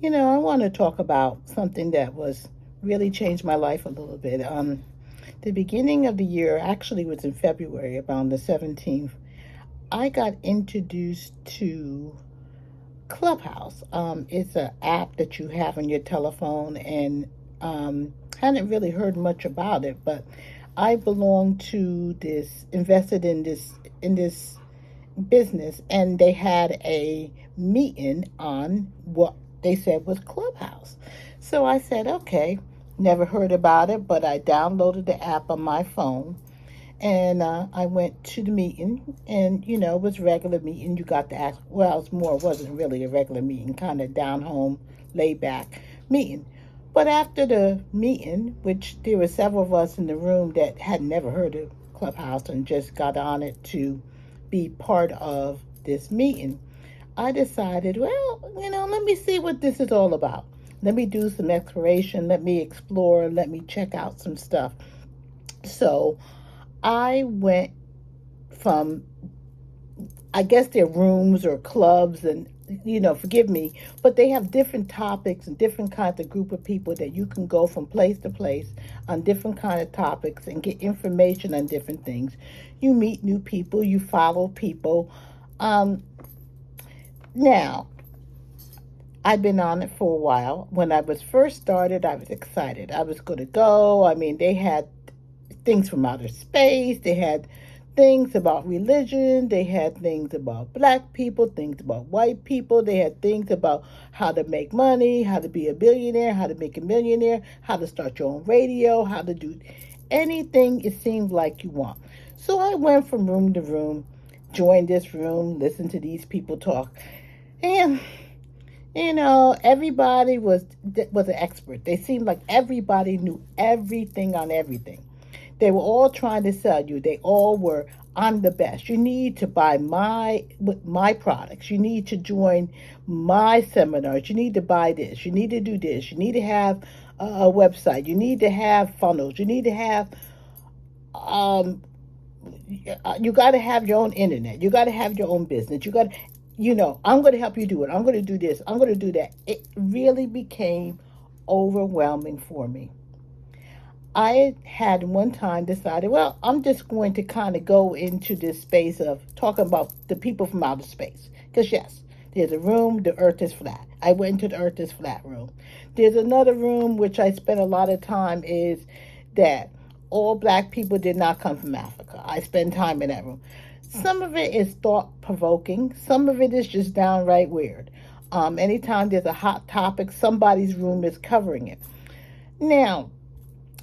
I want to talk about something that was really changed my life a little bit. The beginning of the year actually was in February, around the 17th. I got introduced to Clubhouse. It's an app that you have on your telephone, and hadn't really heard much about it, but I belong to invested in this business, and they had a meeting on what they said was Clubhouse. So I said, okay, never heard about it, but I downloaded the app on my phone, and I went to the meeting, and it was a regular meeting. You got to ask, well, it wasn't really a regular meeting, kind of down home, laid back meeting. But after the meeting, which there were several of us in the room that had never heard of Clubhouse and just got on it to be part of this meeting, I decided, well, let me see what this is all about. Let me do some exploration. Let me explore. Let me check out some stuff. So I went from, I guess they're rooms or clubs, and forgive me, but they have different topics and different kinds of group of people that you can go from place to place on different kind of topics and get information on different things. You meet new people, you follow people. Um, Now, I've been on it for a while. When I was first started, I was excited. I was going to go. I mean, they had things from outer space. They had things about religion. They had things about black people, things about white people. They had things about how to make money, how to be a billionaire, how to make a millionaire, how to start your own radio, how to do anything it seemed like you want. So I went from room to room, joined this room, listened to these people talk. And everybody was an expert. They seemed like everybody knew everything on everything. They were all trying to sell you. They all were, I'm the best. You need to buy my products. You need to join my seminars. You need to buy this. You need to do this. You need to have a website. You need to have funnels. You need to have um you got to have your own internet. You got to have your own business. I'm going to help you do it. I'm going to do this. I'm going to do that. It really became overwhelming for me. I had one time decided, well, I'm just going to kind of go into this space of talking about the people from outer space. Because, yes, there's a room, the earth is flat. I went into the earth is flat room. There's another room, which I spent a lot of time, is that all black people did not come from Africa. I spend time in that room. Some of it is thought provoking, some of it is just downright weird. Anytime there's a hot topic, somebody's room is covering it. Now,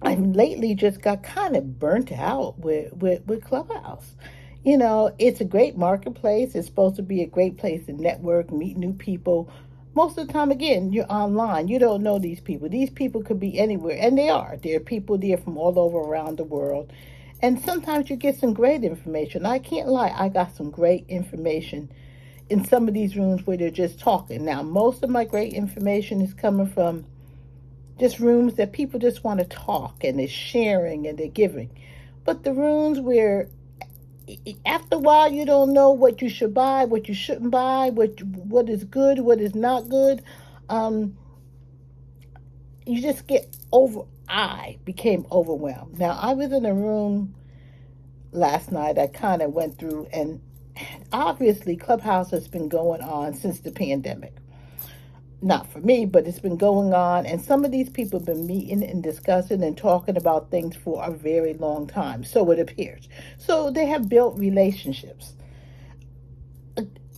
I've lately just got kind of burnt out with Clubhouse. It's a great marketplace. It's supposed to be a great place to network, meet new people. Most of the time, again, you're online. You don't know these people. These people could be anywhere, and they are. There are people there from all over around the world. And sometimes you get some great information. I can't lie, I got some great information in some of these rooms where they're just talking. Now, most of my great information is coming from just rooms that people just want to talk, and they're sharing and they're giving. But the rooms where after a while you don't know what you should buy, what you shouldn't buy, what is good, what is not good, um, you just get over. I became overwhelmed. Now, I was in a room last night. I kind of went through, and obviously, Clubhouse has been going on since the pandemic. Not for me, but it's been going on, and some of these people have been meeting and discussing and talking about things for a very long time, so it appears. So they have built relationships.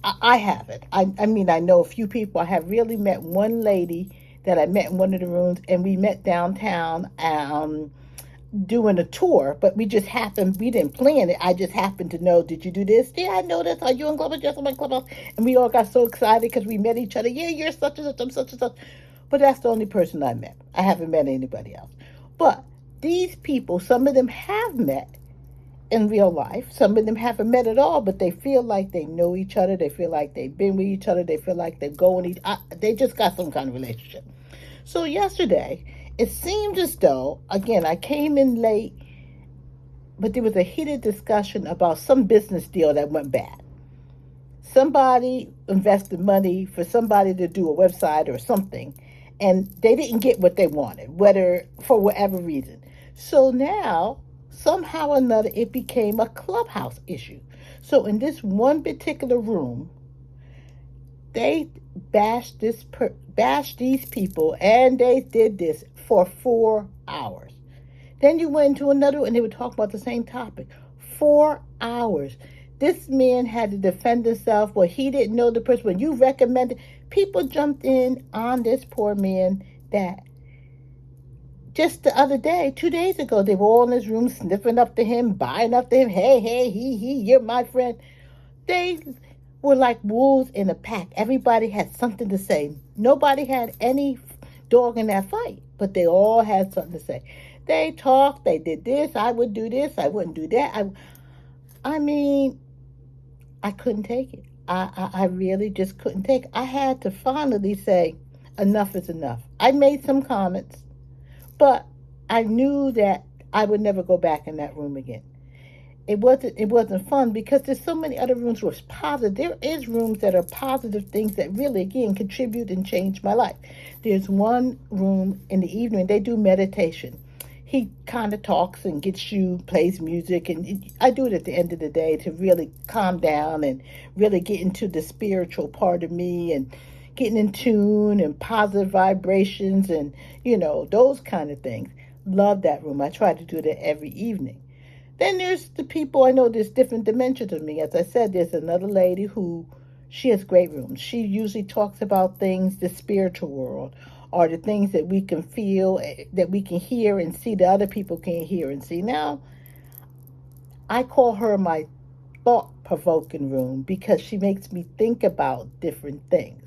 I haven't. I mean, I know a few people. I have really met one lady that I met in one of the rooms, and we met downtown doing a tour, but we didn't plan it. I just happened to know, did you do this? Yeah, I know this. Are you in Clubhouse? Yes, I'm in Clubhouse. And we all got so excited because we met each other. Yeah, you're such and such, I'm such and such. But that's the only person I met. I haven't met anybody else. But these people, some of them have met in real life. Some of them haven't met at all, but they feel like they know each other. They feel like they've been with each other. They feel like they're they just got some kind of relationship. So yesterday, it seemed as though, again, I came in late, but there was a heated discussion about some business deal that went bad. Somebody invested money for somebody to do a website or something, and they didn't get what they wanted, whether for whatever reason. So now, somehow or another, it became a Clubhouse issue. So in this one particular room, they bashed these people, and they did this for 4 hours. Then you went into another, and they would talk about the same topic. 4 hours. This man had to defend himself. Well, he didn't know the person. When you recommended, people jumped in on this poor man that just the other day, 2 days ago, they were all in his room sniffing up to him, buying up to him. Hey, hey, he, you're my friend. They were like wolves in a pack. Everybody had something to say. Nobody had any dog in that fight, but they all had something to say. They talked, they did this, I would do this, I wouldn't do that. I mean, I couldn't take it. I really just couldn't take it. I had to finally say, enough is enough. I made some comments, but I knew that I would never go back in that room again. It wasn't fun because there's so many other rooms where it's positive. There is rooms that are positive things that really again contribute and change my life. There's one room in the evening, they do meditation. He kind of talks and gets you, plays music, and I do it at the end of the day to really calm down and really get into the spiritual part of me and getting in tune and positive vibrations and those kind of things. Love that room. I try to do that every evening. Then there's the people, I know there's different dimensions of me. As I said, there's another lady who, she has great rooms. She usually talks about things, the spiritual world, or the things that we can feel, that we can hear and see that other people can't hear and see. Now, I call her my thought-provoking room because she makes me think about different things.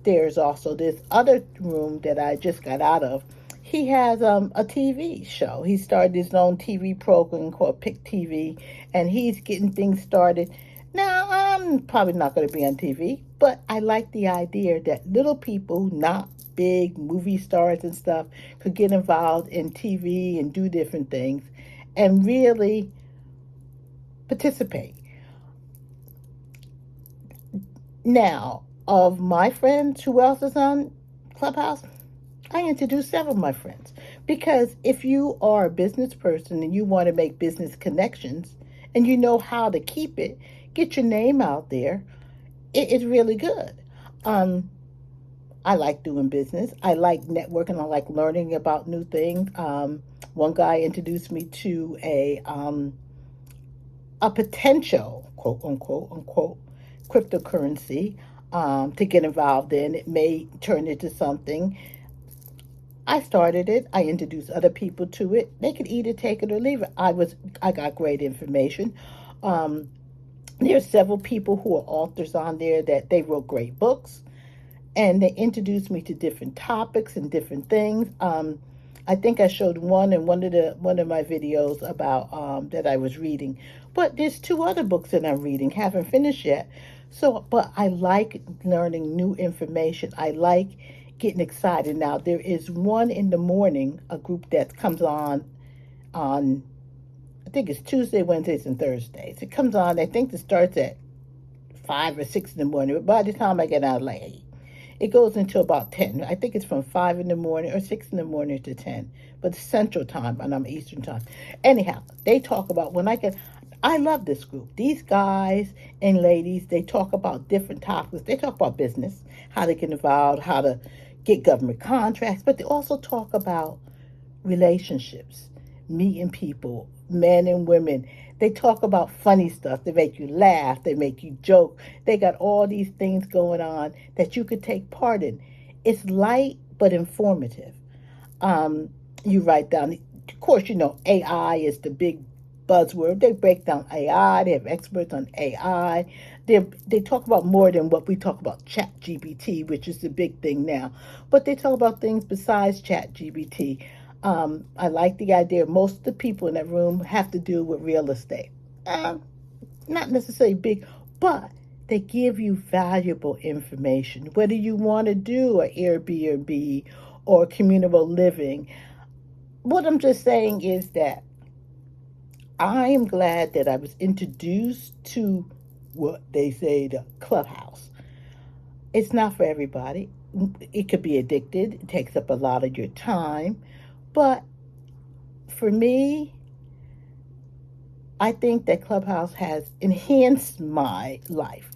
There's also this other room that I just got out of. He has a TV show. He started his own TV program called Pick TV, and he's getting things started. Now, I'm probably not going to be on TV, but I like the idea that little people, not big movie stars and stuff, could get involved in TV and do different things and really participate. Now, of my friends, who else is on Clubhouse? I introduce several of my friends because if you are a business person and you want to make business connections and you know how to keep it, get your name out there, it is really good. I like doing business. I like networking. I like learning about new things. One guy introduced me to a potential quote unquote cryptocurrency to get involved in. It may turn into something. I started it. I introduced other people to it. They could either take it or leave it. I got great information. Um, there's several people who are authors on there that they wrote great books, and they introduced me to different topics and different things. I think I showed one in one of my videos about that I was reading, but there's two other books that I'm reading. Haven't finished yet. So, but I like learning new information. I like getting excited. Now there is one in the morning, a group that comes on I think it's Tuesday, Wednesdays, and Thursdays. It comes on. I think it starts at 5 or 6 in the morning. But by the time I get out, like 8, it goes until about 10. I think it's from 5 in the morning or 6 in the morning to 10. But it's Central Time and I'm Eastern Time. Anyhow, they talk about I love this group. These guys and ladies, they talk about different topics. They talk about business, how to get involved, how to get government contracts, but they also talk about relationships, meeting people, men and women. They talk about funny stuff. They make you laugh. They make you joke. They got all these things going on that you could take part in. It's light but informative. You write down, of course, AI is the big buzzword. They break down AI. They have experts on AI. They talk about more than what we talk about chat GPT, which is the big thing now. But they talk about things besides chat GPT. I like the idea. Most of the people in that room have to do with real estate. Not necessarily big, but they give you valuable information. Whether you want to do an Airbnb or communal living, what I'm just saying is that I am glad that I was introduced to what they say, the Clubhouse. It's not for everybody. It could be addicted. It takes up a lot of your time. But for me, I think that Clubhouse has enhanced my life.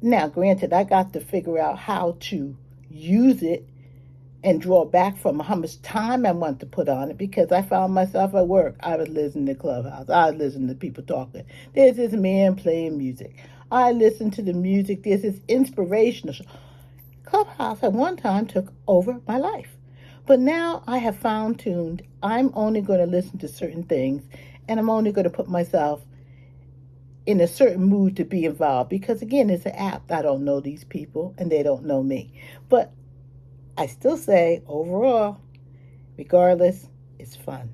Now, granted, I got to figure out how to use it and draw back from how much time I want to put on it, because I found myself at work. I was listening to Clubhouse. I was listening to people talking. There's this man playing music. I listen to the music. There's this inspirational. Clubhouse at one time took over my life. But now I have fine tuned. I'm only going to listen to certain things, and I'm only going to put myself in a certain mood to be involved, because again, it's an app. I don't know these people and they don't know me. But I still say overall, regardless, it's fun.